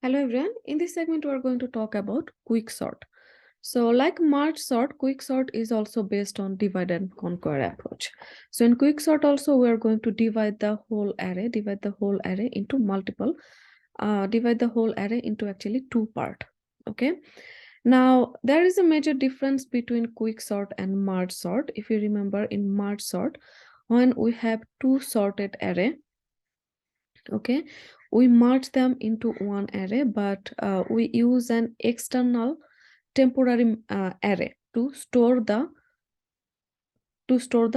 Hello everyone, in this segment we are going to talk about QuickSort. So like merge sort, QuickSort is also based on divide and conquer approach. So in QuickSort also we are going to divide the whole array into multiple, divide the whole array into actually two part. Okay. Now there is a major difference between QuickSort and merge sort. If you remember in merge sort, when we have two sorted array, okay, we merge them into one array, but we use an external temporary array to store the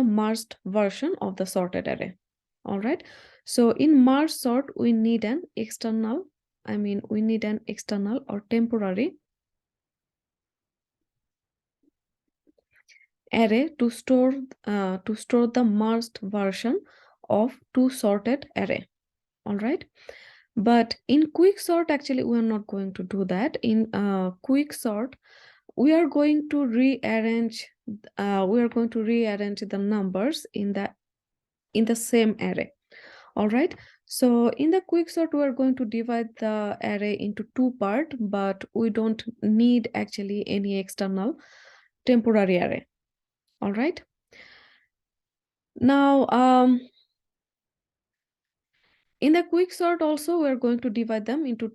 merged version of the sorted array. All right, so in merge sort we need an external or temporary array to store the merged version of two sorted array. All right, but in QuickSort actually we are not going to do that. In QuickSort we are going to rearrange the numbers in the same array. All right, so in the QuickSort we are going to divide the array into two parts, but we don't need actually any external temporary array. All right, now in the QuickSort also we are going to divide them into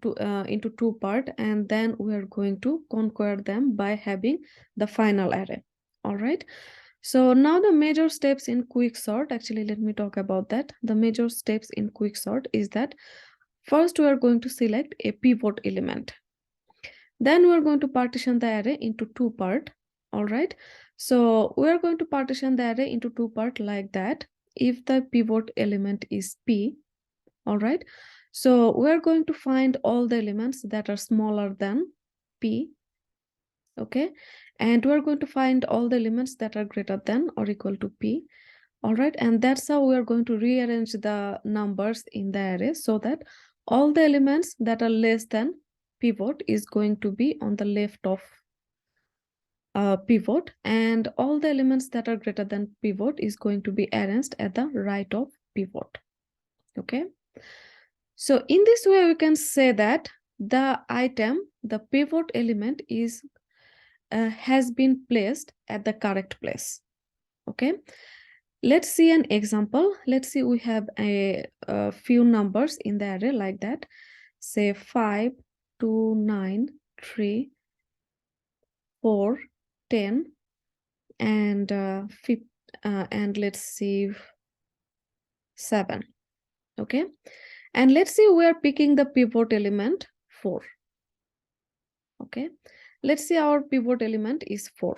two part, and then we are going to conquer them by having the final array. All right, so now the major steps in QuickSort, actually let me talk about that. The major steps in QuickSort is that first we are going to select a pivot element, then we are going to partition the array into two part. All right, so we are going to partition the array into two part like that. If the pivot element is p, all right, so we're going to find all the elements that are smaller than p. Okay, and we're going to find all the elements that are greater than or equal to p. All right, and that's how we're going to rearrange the numbers in the array so that all the elements that are less than pivot is going to be on the left of pivot, and all the elements that are greater than pivot is going to be arranged at the right of pivot. Okay, so in this way we can say that the pivot element has been placed at the correct place. Okay, let's see an example. Let's see, we have a few numbers in the array like that, say 5, 2, 9, 3, 4, 10, and and let's see 7. Okay, and let's see we are picking the pivot element 4. Okay, let's see our pivot element is 4.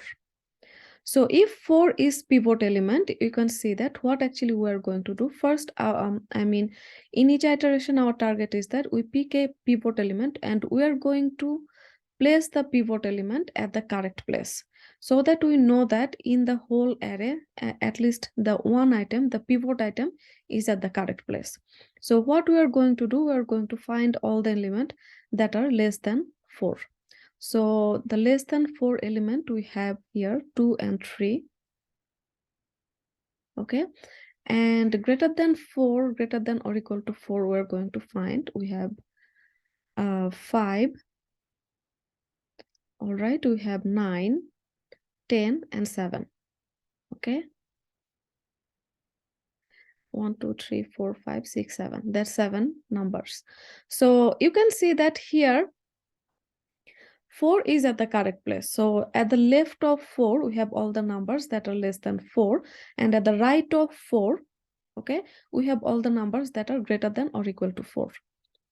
So if 4 is pivot element, you can see that what actually we are going to do first. In each iteration our target is that we pick a pivot element and we are going to place the pivot element at the correct place, so that we know that in the whole array at least the one item, the pivot item, is at the correct place. So what we are going to do, we are going to find all the elements that are less than 4. So the less than 4 element we have here 2 and 3. Okay, and greater than or equal to 4 we're going to find we have 5. All right, we have 9, 10, and 7. Okay, 1, 2, 3, 4, 5, 6, 7. That's 7 numbers. So you can see that here 4 is at the correct place. So at the left of 4 we have all the numbers that are less than 4, and at the right of 4, okay, we have all the numbers that are greater than or equal to 4.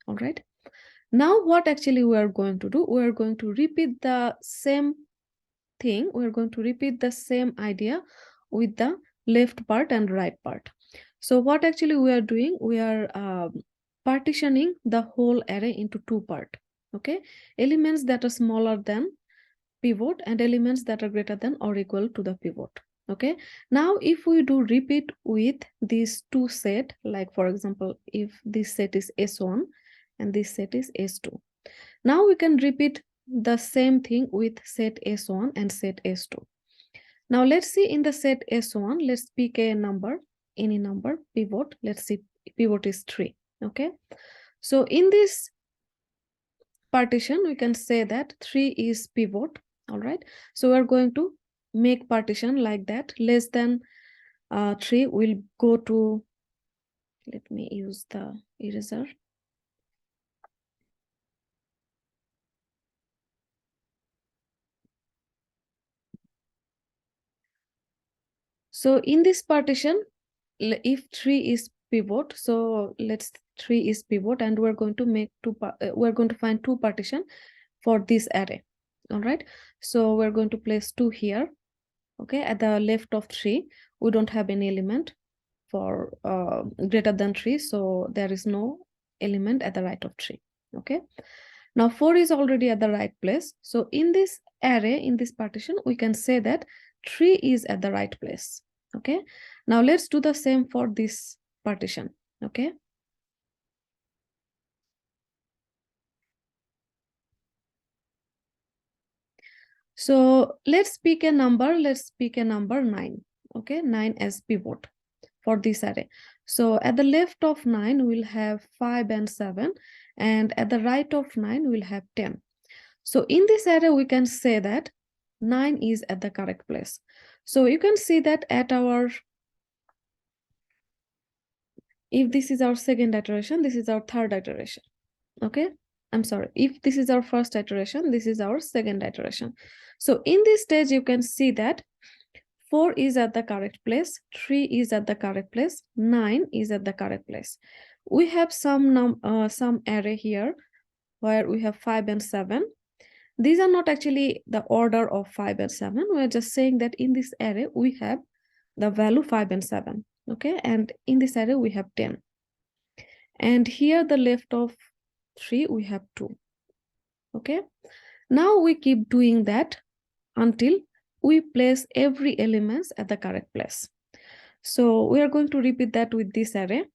All right, now what actually we are going to do, we are going to repeat the same thing. We are going to repeat the same idea with the left part and right part. So what actually we are doing, we are partitioning the whole array into two parts. Okay, elements that are smaller than pivot and elements that are greater than or equal to the pivot. Okay, now if we do repeat with these two set, like for example if this set is S1 and this set is S2, now we can repeat the same thing with set S1 and set S2. Now let's see, in the set S1 let's pick a number, any number, pivot. Let's see, pivot is 3. Okay, so in this partition, we can say that 3 is pivot. All right. So we're going to make partition like that. Less than 3 will go to, let me use the eraser. So in this partition, if 3 is pivot, so let's 3 is pivot, and we're going to make we're going to find 2 partition for this array. All right. So we're going to place 2 here. Okay. At the left of 3, we don't have any element for greater than 3. So there is no element at the right of 3. Okay. Now 4 is already at the right place. So in this array, in this partition, we can say that 3 is at the right place. Okay. Now let's do the same for this partition. Okay. So let's pick a number. Let's pick a number 9. Okay. 9 as pivot for this array. So at the left of 9, we'll have 5 and 7. And at the right of 9, we'll have 10. So in this array, we can say that 9 is at the correct place. So you can see that at our, if this is our second iteration, this is our third iteration. Okay. I'm sorry. If this is our first iteration, this is our second iteration. So in this stage, you can see that 4 is at the correct place, 3 is at the correct place, 9 is at the correct place. We have some array here where we have 5 and 7. These are not actually the order of 5 and 7. We're just saying that in this array, we have the value 5 and 7. Okay. And in this array, we have 10. And here the left of 3, we have 2. Okay. Now we keep doing that until we place every element at the correct place. So we are going to repeat that with this array.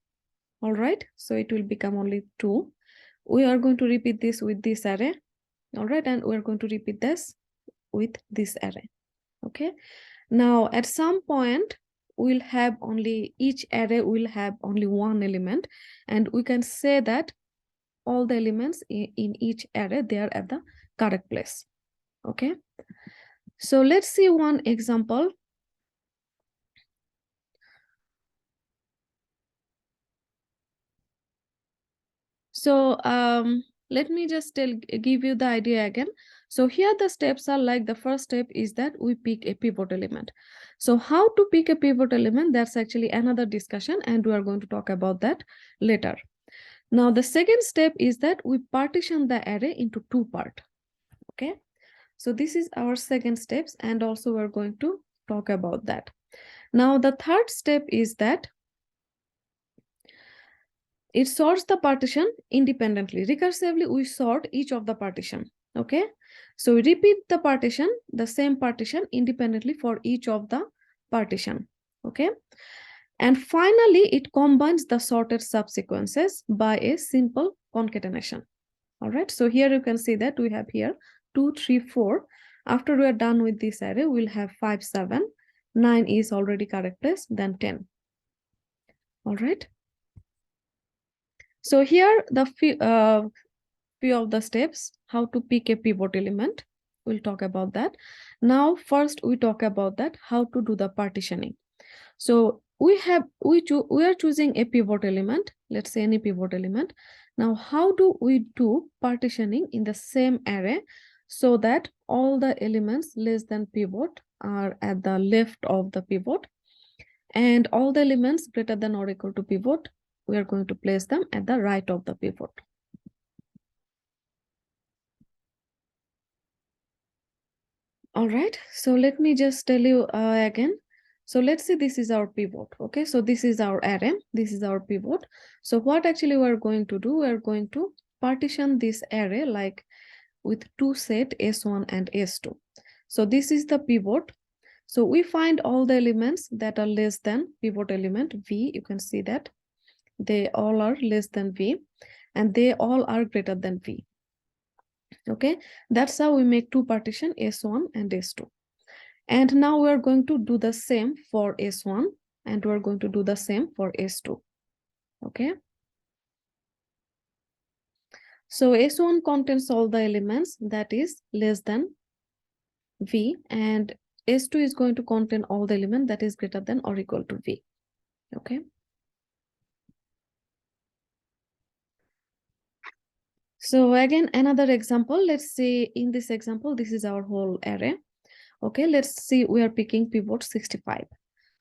All right. So it will become only 2. We are going to repeat this with this array. All right. And we're going to repeat this with this array. Okay. Now at some point, we'll have only, each array will have only one element. And we can say that all the elements in each array, they are at the correct place. Okay. So let's see one example. So let me just give you the idea again. So here the steps are like, the first step is that we pick a pivot element. So how to pick a pivot element, that's actually another discussion, and we are going to talk about that later. Now the second step is that we partition the array into 2 parts. Okay. So this is our second steps, and also we're going to talk about that. Now the third step is that it sorts the partition independently. Recursively, we sort each of the partition. Okay. So we repeat the partition, the same partition independently for each of the partition. Okay. And finally, it combines the sorted subsequences by a simple concatenation. All right. So here you can see that we have here 2, 3, 4. After we are done with this array, we'll have 5, 7. 9 is already correct place, then 10. All right. So here the few of the steps how to pick a pivot element. We'll talk about that. Now first we talk about that how to do the partitioning. So we are choosing a pivot element. Let's say any pivot element. Now how do we do partitioning in the same array so that all the elements less than pivot are at the left of the pivot, and all the elements greater than or equal to pivot, we are going to place them at the right of the pivot. All right, so let me just tell you again. So let's say this is our pivot. Okay, so this is our array, this is our pivot. So what actually we're going to do, we're going to partition this array like with 2 set S1 and S2. So this is the pivot. So we find all the elements that are less than pivot element V. You can see that they all are less than V, and they all are greater than V. Okay, that's how we make 2 partition, S1 and S2. And now we're going to do the same for S1, and we're going to do the same for S2. Okay. So S1 contains all the elements that is less than V, and S2 is going to contain all the elements that is greater than or equal to V. Okay. So again, another example, let's say in this example, this is our whole array. Okay, let's see, we are picking pivot 65.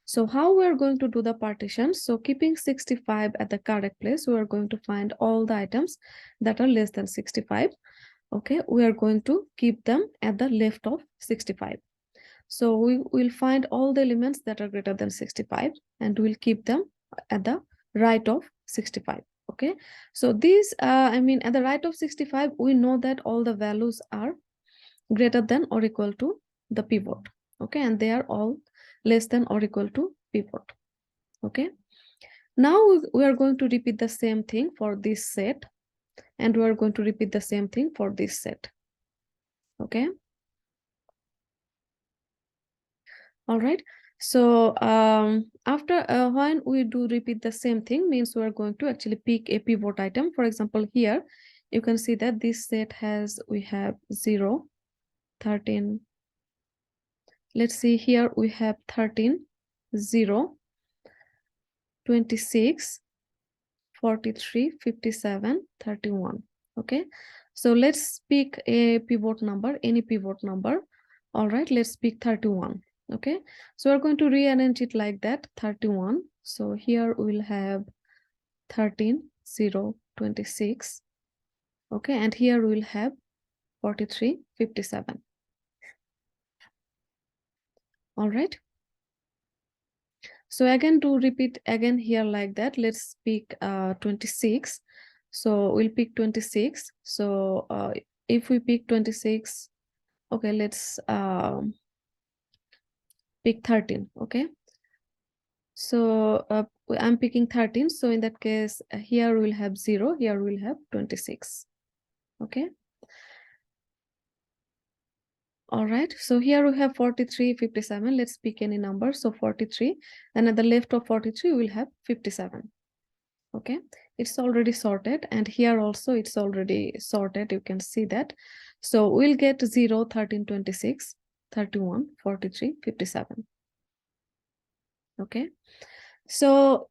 So how we are going to do the partition? So keeping 65 at the correct place, we are going to find all the items that are less than 65. Okay, we are going to keep them at the left of 65. So we will find all the elements that are greater than 65 and we'll keep them at the right of 65. Okay, so these at the right of 65, we know that all the values are greater than or equal to the pivot. Okay, and they are all less than or equal to pivot. Okay, now we are going to repeat the same thing for this set, and we are going to repeat the same thing for this set. Okay, all right. So after when we do repeat the same thing, means we are going to actually pick a pivot item. For example, here you can see that this set has, we have 0, 13. Let's see, here we have 13, 0, 26, 43, 57, 31. Okay, so let's pick a pivot number, any pivot number. All right, let's pick 31. Okay, so we're going to rearrange it like that, 31. So here we'll have 13, 0, 26. Okay, and here we'll have 43, 57. All right. So again, to repeat again here like that, let's pick 26. So we'll pick 26. So if we pick 26, okay, let's pick 13. Okay, so I'm picking 13. So in that case, here we'll have 0, here we'll have 26. Okay. All right, so here we have 43, 57. Let's pick any number. So 43, and at the left of 43, we'll have 57. Okay, it's already sorted, and here also it's already sorted. You can see that. So we'll get 0, 13, 26, 31, 43, 57. Okay, so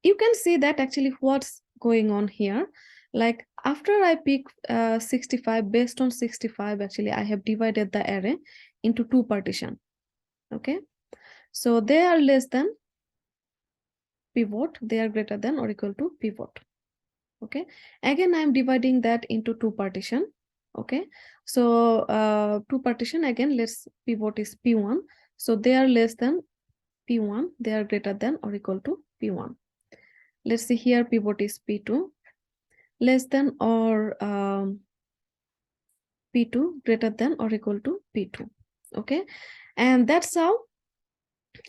you can see that actually what's going on here. Like after I pick 65, based on 65, actually I have divided the array into two partitions. Okay, so they are less than pivot, they are greater than or equal to pivot. Okay, again I am dividing that into two partition. Okay, so two partition, again let's, pivot is p1, so they are less than p1, they are greater than or equal to p1. Let's see, here pivot is p2, less than or p2, greater than or equal to p2. Okay, and that's how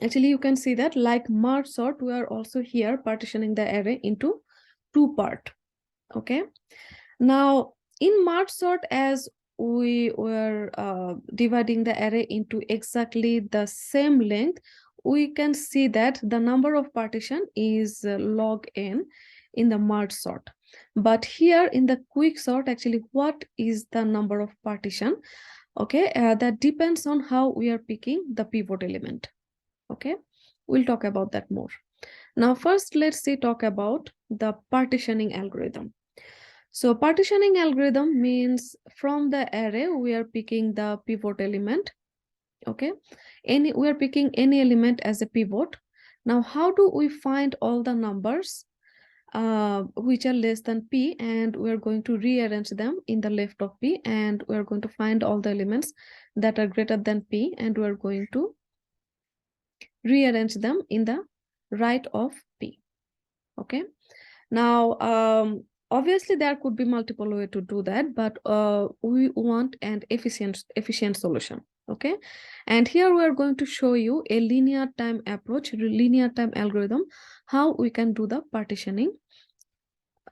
actually you can see that, like merge sort, we are also here partitioning the array into two part. Okay, now in merge sort, as we were dividing the array into exactly the same length, we can see that the number of partition is log n in the merge sort. But here in the quick sort, actually what is the number of partition? Okay, that depends on how we are picking the pivot element. Okay, we'll talk about that more. Now first, let's talk about the partitioning algorithm. So partitioning algorithm means from the array we are picking the pivot element. Okay, we are picking any element as a pivot. Now how do we find all the numbers which are less than p, and we are going to rearrange them in the left of p, and we are going to find all the elements that are greater than p, and we are going to rearrange them in the right of p. Okay, now obviously there could be multiple way to do that, but we want an efficient solution. Okay, and here we are going to show you a linear time approach, linear time algorithm, how we can do the partitioning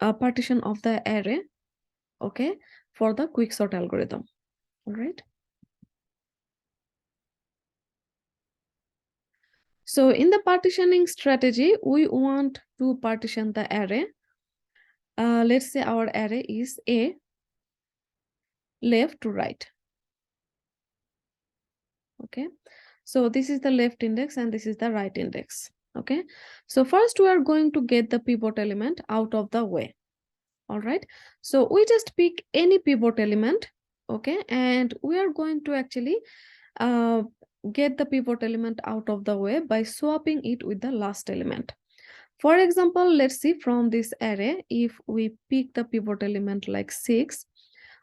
partition of the array. Okay, for the quicksort algorithm. All right, so in the partitioning strategy, we want to partition the array. Let's say our array is A. left to right. Okay, so this is the left index and this is the right index. Okay, so first we are going to get the pivot element out of the way. All right, so we just pick any pivot element. Okay, and we are going to actually get the pivot element out of the way by swapping it with the last element. For example, let's see from this array, if we pick the pivot element like 6,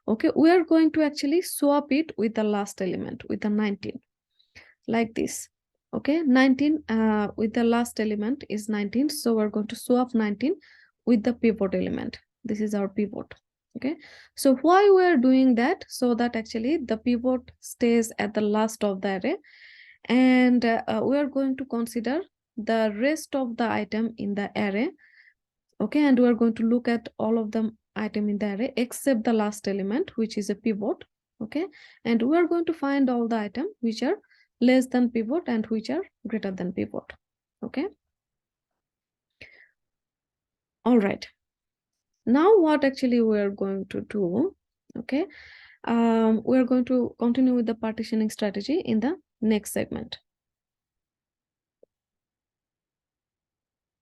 okay, we are going to actually swap it with the last element, with the 19, like this. Okay, 19 with the last element is 19, so we're going to swap 19 with the pivot element. This is our pivot. Okay, so why we're doing that? So that actually the pivot stays at the last of the array, and we are going to consider the rest of the item in the array. Okay, and we are going to look at all of the item in the array except the last element, which is a pivot. Okay, and we are going to find all the item which are less than pivot and which are greater than pivot. Okay, all right, now what actually we are going to do? Okay, we are going to continue with the partitioning strategy in the next segment.